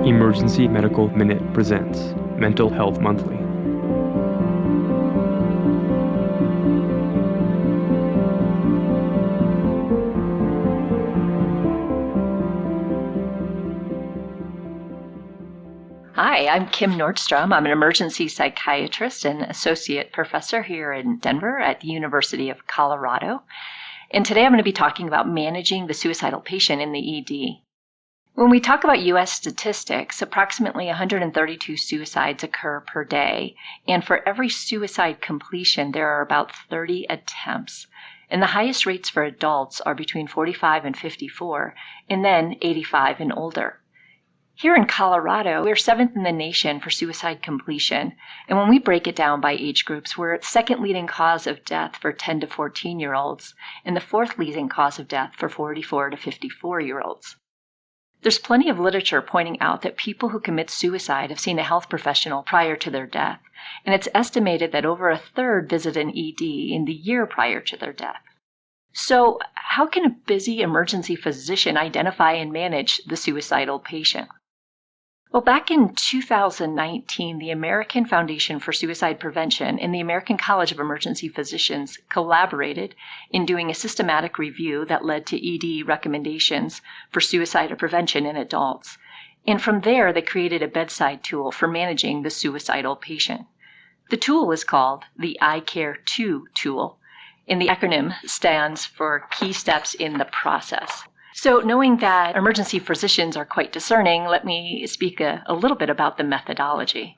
Emergency Medical Minute presents Mental Health Monthly. Hi, I'm Kim Nordstrom. I'm an emergency psychiatrist and associate professor here in Denver at the University of Colorado. And today I'm going to be talking about managing the suicidal patient in the ED. When we talk about U.S. statistics, approximately 132 suicides occur per day. And for every suicide completion, there are about 30 attempts. And the highest rates for adults are between 45 and 54, and then 85 and older. Here in Colorado, we're 7th in the nation for suicide completion, and when we break it down by age groups, we're second leading cause of death for 10 to 14-year-olds, and the fourth leading cause of death for 44 to 54-year-olds. There's plenty of literature pointing out that people who commit suicide have seen a health professional prior to their death, and it's estimated that over a third visit an ED in the year prior to their death. So, how can a busy emergency physician identify and manage the suicidal patient? Well, back in 2019, the American Foundation for Suicide Prevention and the American College of Emergency Physicians collaborated in doing a systematic review that led to ED recommendations for suicide prevention in adults. And from there, they created a bedside tool for managing the suicidal patient. The tool is called the ICAR2E tool, and the acronym stands for Key Steps in the Process. So knowing that emergency physicians are quite discerning, let me speak a little bit about the methodology.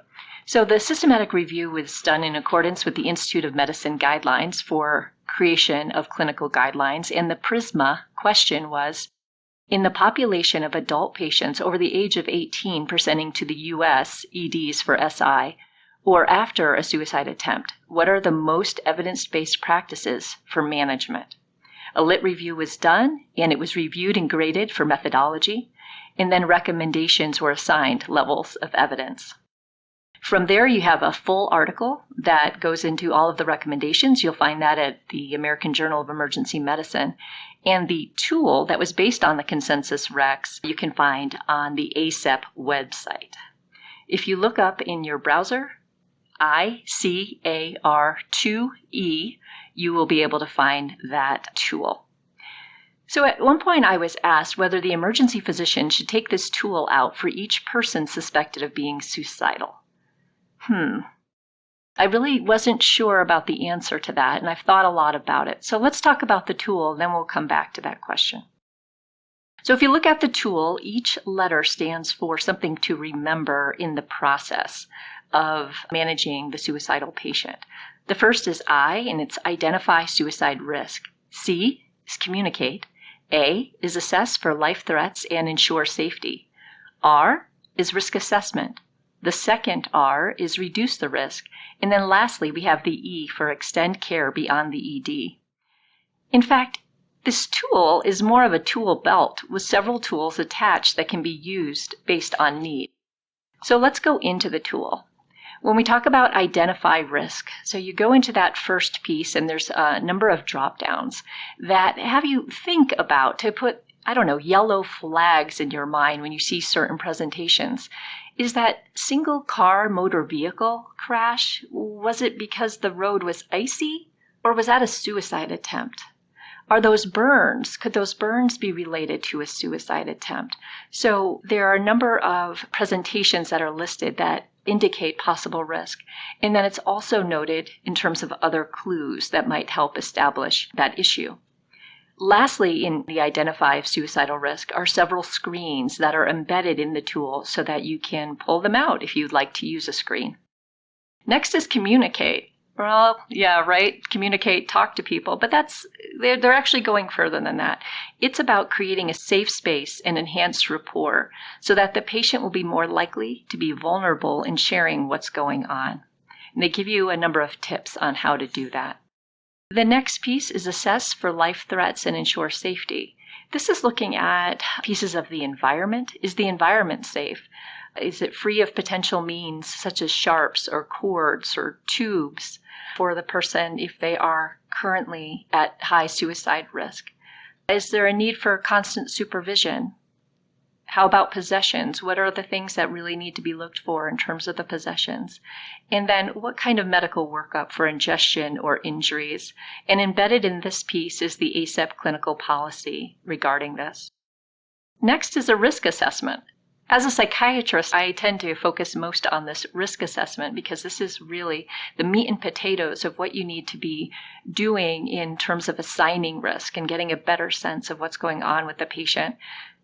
So the systematic review was done in accordance with the Institute of Medicine guidelines for creation of clinical guidelines, and the PRISMA question was, in the population of adult patients over the age of 18 presenting to the U.S. EDs for SI, or after a suicide attempt, what are the most evidence-based practices for management? A lit review was done, and it was reviewed and graded for methodology, and then recommendations were assigned levels of evidence. From there, you have a full article that goes into all of the recommendations. You'll find that at the American Journal of Emergency Medicine. And the tool that was based on the consensus recs you can find on the ACEP website. If you look up in your browser, ICAR2E, you will be able to find that tool. So at one point I was asked whether the emergency physician should take this tool out for each person suspected of being suicidal. I really wasn't sure about the answer to that, and I've thought a lot about it. So let's talk about the tool, then we'll come back to that question. So if you look at the tool, each letter stands for something to remember in the process of managing the suicidal patient. The first is I, and it's identify suicide risk. C is communicate. A is assess for life threats and ensure safety. R is risk assessment. The second R is reduce the risk. And then lastly, we have the E for extend care beyond the ED. In fact, this tool is more of a tool belt with several tools attached that can be used based on need. So let's go into the tool. When we talk about identify risk, so you go into that first piece and there's a number of drop downs that have you think about to put, yellow flags in your mind when you see certain presentations. Is that single car motor vehicle crash, was it because the road was icy, or was that a suicide attempt? Are those burns? Could those burns be related to a suicide attempt? So there are a number of presentations that are listed that indicate possible risk. And then it's also noted in terms of other clues that might help establish that issue. Lastly, in the identify of suicidal risk are several screens that are embedded in the tool so that you can pull them out if you'd like to use a screen. Next is communicate. Well, yeah, right. Communicate, talk to people, but they're actually going further than that. It's about creating a safe space and enhanced rapport so that the patient will be more likely to be vulnerable in sharing what's going on. And they give you a number of tips on how to do that. The next piece is assess for life threats and ensure safety. This is looking at pieces of the environment. Is the environment safe? Is it free of potential means such as sharps or cords or tubes for the person if they are currently at high suicide risk? Is there a need for constant supervision? How about possessions? What are the things that really need to be looked for in terms of the possessions? And then what kind of medical workup for ingestion or injuries? And embedded in this piece is the ACEP clinical policy regarding this. Next is a risk assessment. As a psychiatrist, I tend to focus most on this risk assessment because this is really the meat and potatoes of what you need to be doing in terms of assigning risk and getting a better sense of what's going on with the patient.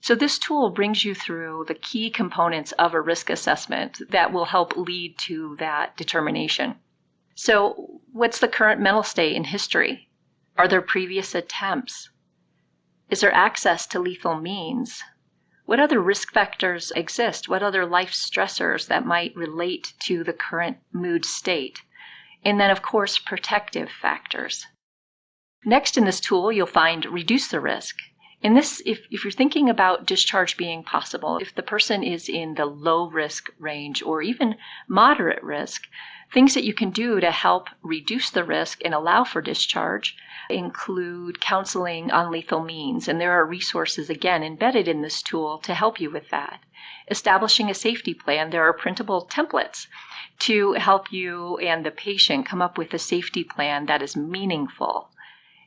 So this tool brings you through the key components of a risk assessment that will help lead to that determination. So what's the current mental state and history? Are there previous attempts? Is there access to lethal means? What other risk factors exist? What other life stressors that might relate to the current mood state? And then, of course, protective factors. Next in this tool, you'll find reduce the risk. In this, if you're thinking about discharge being possible, if the person is in the low risk range or even moderate risk, things that you can do to help reduce the risk and allow for discharge include counseling on lethal means, and there are resources, again, embedded in this tool to help you with that. Establishing a safety plan, there are printable templates to help you and the patient come up with a safety plan that is meaningful.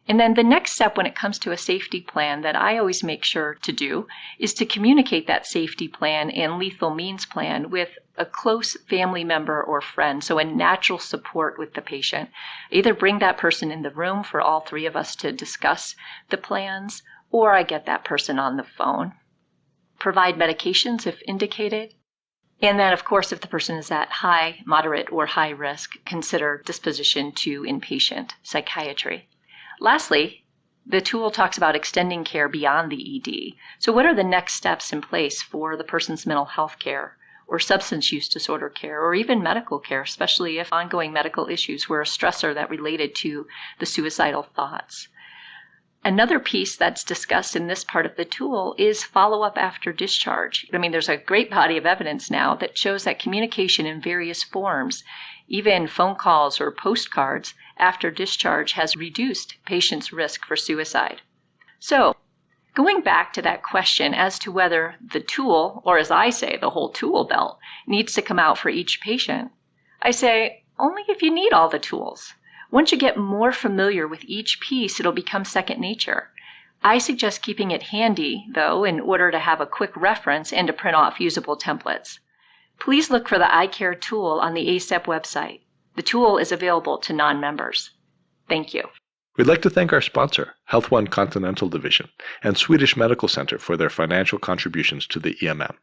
And then the next step when it comes to a safety plan that I always make sure to do is to communicate that safety plan and lethal means plan with a close family member or friend, so a natural support with the patient. Either bring that person in the room for all three of us to discuss the plans, or I get that person on the phone. Provide medications if indicated. And then, of course, if the person is at high, moderate, or high risk, consider disposition to inpatient psychiatry. Lastly, the tool talks about extending care beyond the ED. So what are the next steps in place for the person's mental health care or substance use disorder care or even medical care, especially if ongoing medical issues were a stressor that related to the suicidal thoughts? Another piece that's discussed in this part of the tool is follow-up after discharge. I mean, there's a great body of evidence now that shows that communication in various forms, even phone calls or postcards after discharge, has reduced patients' risk for suicide. So, going back to that question as to whether the tool, or as I say, the whole tool belt, needs to come out for each patient, I say only if you need all the tools. Once you get more familiar with each piece, it'll become second nature. I suggest keeping it handy, though, in order to have a quick reference and to print off usable templates. Please look for the ICAR tool on the ACEP website. The tool is available to non-members. Thank you. We'd like to thank our sponsor, Health One Continental Division, and Swedish Medical Center for their financial contributions to the EMM.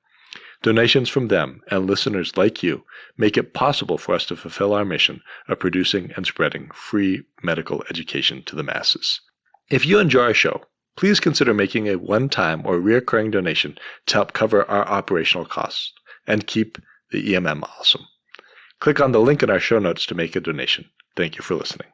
Donations from them and listeners like you make it possible for us to fulfill our mission of producing and spreading free medical education to the masses. If you enjoy our show, please consider making a one-time or recurring donation to help cover our operational costs and keep the EMM awesome. Click on the link in our show notes to make a donation. Thank you for listening.